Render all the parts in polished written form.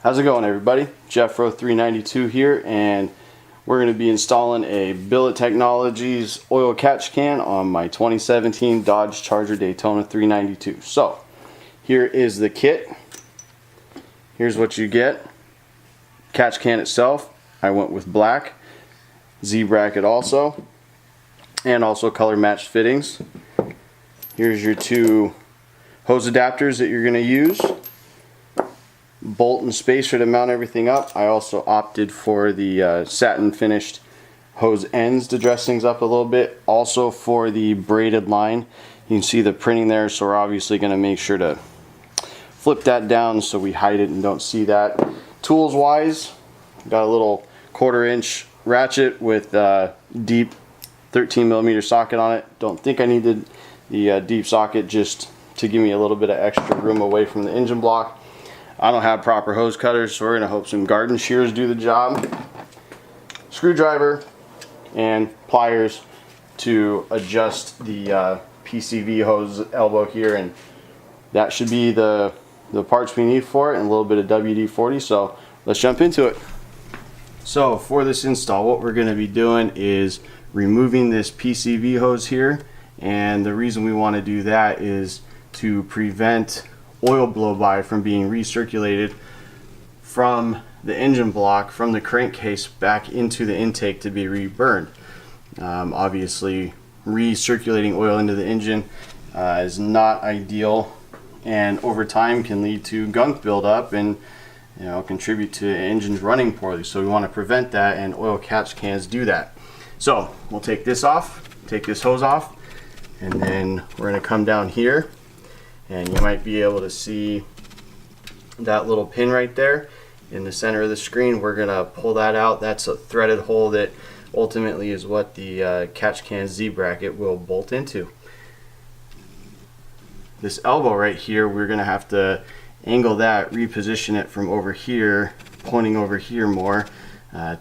How's it going, everybody? Jeffro392 here, and we're going to be installing a Billet Technologies oil catch can on my 2017 Dodge Charger Daytona 392. So here is the kit. Here's what you get. Catch can itself, I went with black. Z bracket also, and also color matched fittings. Here's your two hose adapters that you're going to use. Bolt and spacer to mount everything up. I also opted for the satin finished hose ends to dress things up a little bit. Also for the braided line, you can see the printing there, so we're obviously going to make sure to flip that down so we hide it and don't see that. Tools wise, got a little 1/4 inch ratchet with deep 13mm socket on it. Don't think I needed the deep socket, just to give me a little bit of extra room away from the engine block. I don't have proper hose cutters, so we're going to hope some garden shears do the job. Screwdriver and pliers to adjust the Pcv hose elbow here, and that should be the parts we need for it, and a little bit of WD-40. So let's jump into it. So for this install, what we're going to be doing is removing this Pcv hose here, and the reason we want to do that is to prevent oil blow by from being recirculated from the engine block, from the crankcase back into the intake to be reburned. Obviously recirculating oil into the engine is not ideal, and over time can lead to gunk buildup and contribute to engines running poorly. So we want to prevent that, and oil catch cans do that. So we'll take this off, take this hose off, and then we're going to come down here, and you might be able to see that little pin right there in the center of the screen. We're going to pull that out. That's a threaded hole that ultimately is what the catch can Z bracket will bolt into. This elbow right here, we're going to have to angle that, reposition it from over here, pointing over here more,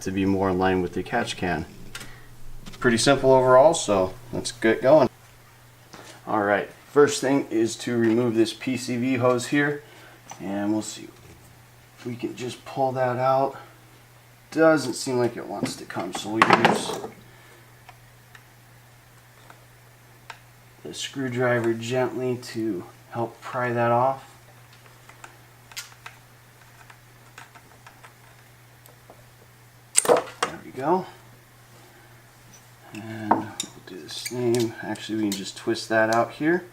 to be more in line with the catch can. Pretty simple overall, so let's get going. Alright, first thing is to remove this Pcv hose here, and we'll see if we can just pull that out. Doesn't seem like it wants to come, so we'll use the screwdriver gently to help pry that off. There we go. And we'll do the same. Actually, we can just twist that out here.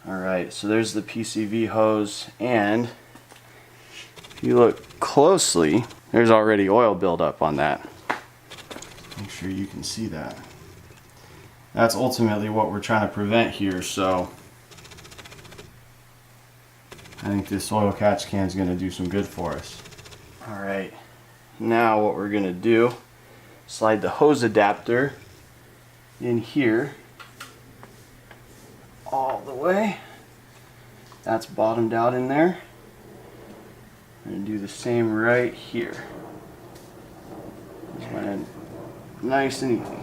Alright, so there's the Pcv hose, and if you look closely, there's already oil buildup on that. Make sure you can see that. That's ultimately what we're trying to prevent here, so I think this oil catch can is going to do some good for us. Alright, now what we're going to do, slide the hose adapter in here all the way. That's bottomed out in there. I'm going to do the same right here. Just went in nice and easy.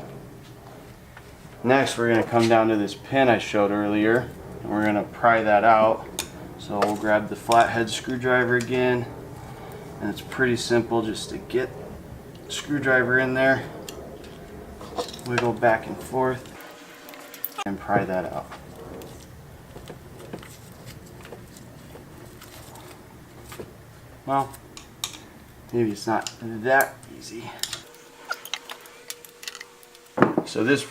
Next, we're going to come down to this pin I showed earlier, and we're going to pry that out. So we'll grab the flathead screwdriver again, and it's pretty simple just to get the screwdriver in there, wiggle back and forth, and pry that out. Well, maybe it's not that easy. So this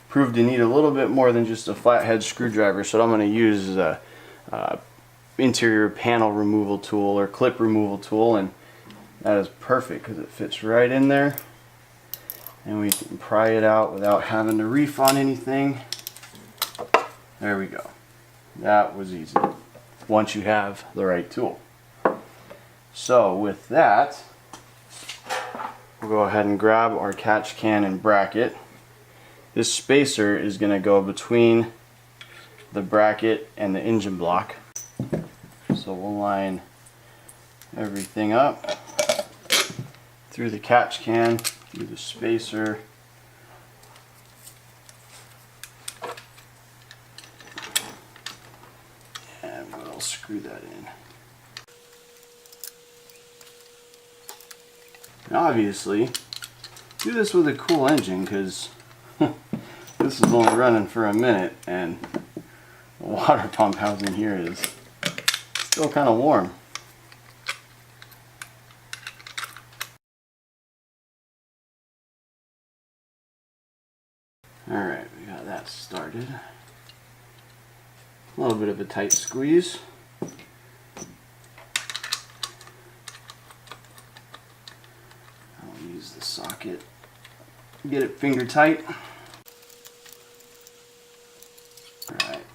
proved to need a little bit more than just a flathead screwdriver, so what I'm going to use is a interior panel removal tool or clip removal tool, and that is perfect because it fits right in there, and we can pry it out without having to reef on anything. There we go. That was easy once you have the right tool. So with that, we'll go ahead and grab our catch can and bracket. This spacer is going to go between the bracket and the engine block. So we'll line everything up through the catch can, through the spacer, and we'll screw that in. And obviously, do this with a cool engine, because this is only running for a minute and the water pump housing here is still kind of warm. Alright, we got that started. A little bit of a tight squeeze. I'll use the socket, get it finger tight. Alright.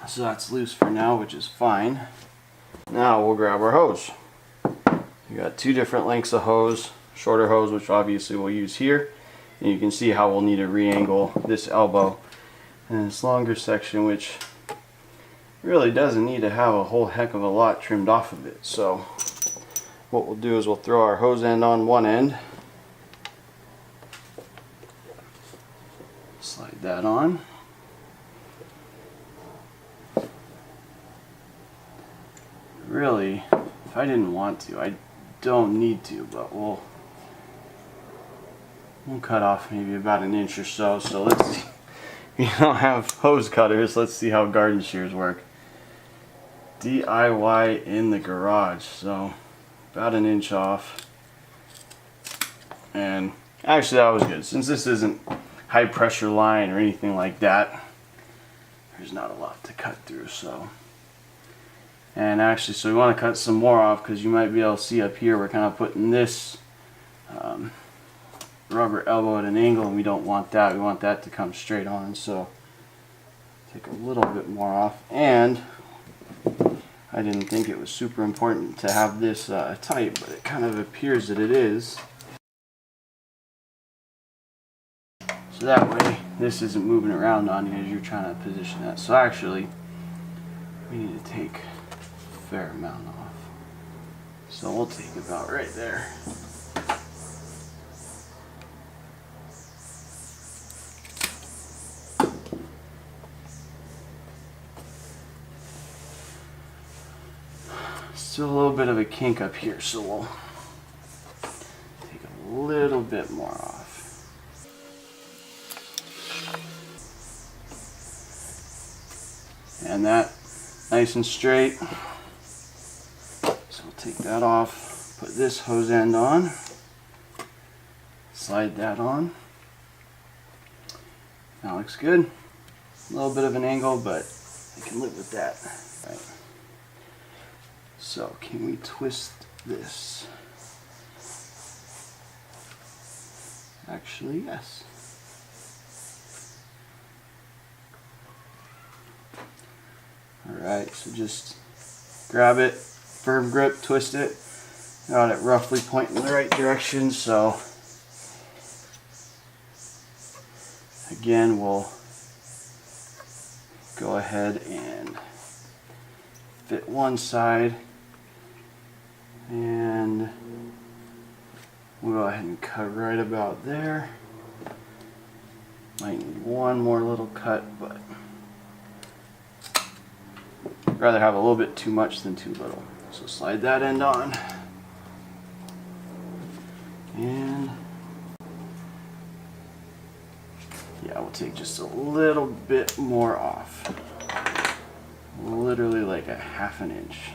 So that's loose for now, which is fine. Now we'll grab our hose. We got two different lengths of hose. Shorter hose, which obviously we'll use here. And you can see how we'll need to re-angle this elbow. And this longer section, which really doesn't need to have a whole heck of a lot trimmed off of it. So what we'll do is we'll throw our hose end on one end. Slide that on. Really, if I didn't want to, I don't need to, but we'll cut off maybe about an inch or so. So let's see. We don't have hose cutters. Let's see how garden shears work. DIY in the garage. So about an inch off. And actually that was good. Since this isn't high pressure line or anything like that, there's not a lot to cut through. So, and actually, so we want to cut some more off, because you might be able to see up here we're kind of putting this rubber elbow at an angle, and we don't want that. We want that to come straight on. So take a little bit more off. And I didn't think it was super important to have this tight, but it kind of appears that it is. So that way this isn't moving around on you as you're trying to position that. So actually we need to take a fair amount off. So we'll take about right there. Still a little bit of a kink up here, so we'll take a little bit more off. And that nice and straight. So we'll take that off, put this hose end on, slide that on. That looks good. A little bit of an angle, but I can live with that. Right. So can we twist this? Actually, yes. Alright, so just grab it, firm grip, twist it. Got it roughly pointing in the right direction, so again we'll go ahead and fit one side, and we'll go ahead and cut right about there. Might need one more little cut, but I'd rather have a little bit too much than too little. So slide that end on. And yeah, we'll take just a little bit more off. Literally like a half an inch.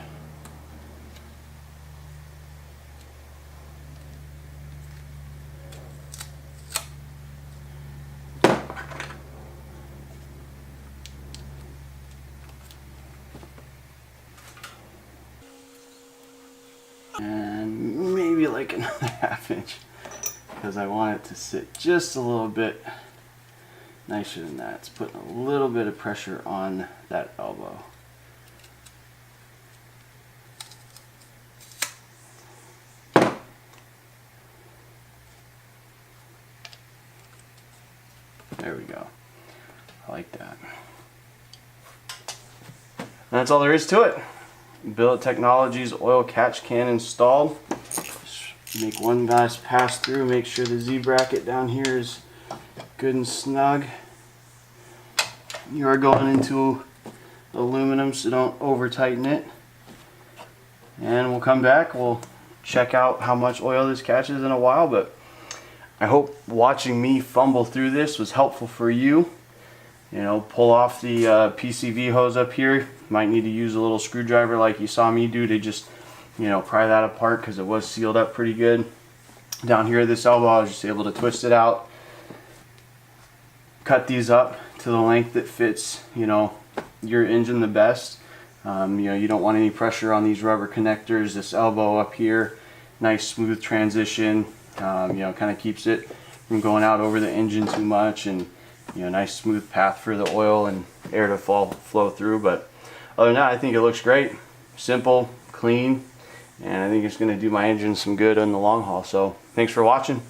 And maybe like another half inch, because I want it to sit just a little bit nicer than that. It's putting a little bit of pressure on that elbow. There we go. I like that. And that's all there is to it. Billet Technologies oil catch can installed. Just make one last pass through, make sure the Z bracket down here is good and snug. You are going into aluminum, so don't over tighten it. And we'll come back, we'll check out how much oil this catches in a while, but I hope watching me fumble through this was helpful for you. You know, pull off the PCV hose up here. Might need to use a little screwdriver like you saw me do to just, you know, pry that apart because it was sealed up pretty good. Down here at this elbow, I was just able to twist it out, cut these up to the length that fits, you know, your engine the best. You know, you don't want any pressure on these rubber connectors. This elbow up here, nice smooth transition, you know, kind of keeps it from going out over the engine too much, and you know, nice smooth path for the oil and air to flow through. But other than that, I think it looks great, simple, clean, and I think it's going to do my engine some good in the long haul. So thanks for watching.